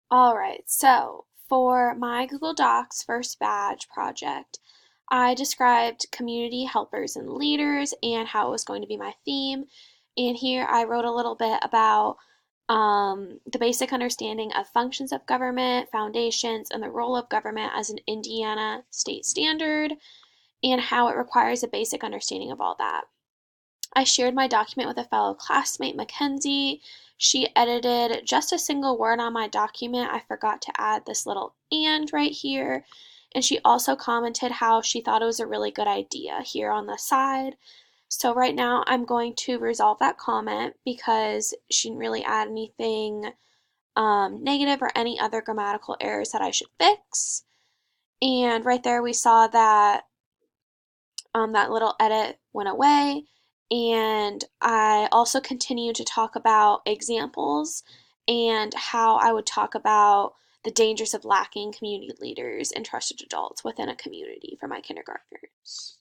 All right, so for my Google Docs first badge project, I described community helpers and leaders and how it was going to be my theme. And here I wrote a little bit about the basic understanding of functions of government, foundations, and the role of government as an Indiana state standard, and how it requires a basic understanding of all that. I shared my document with a fellow classmate, Mackenzie. She edited just a single word on my document. I forgot to add this little and right here. And she also commented how she thought it was a really good idea here on the side. So right now I'm going to resolve that comment because she didn't really add anything negative or any other grammatical errors that I should fix. And right there we saw that that little edit went away. And I also continued to talk about examples and how I would talk about the dangers of lacking community leaders and trusted adults within a community for my kindergartners.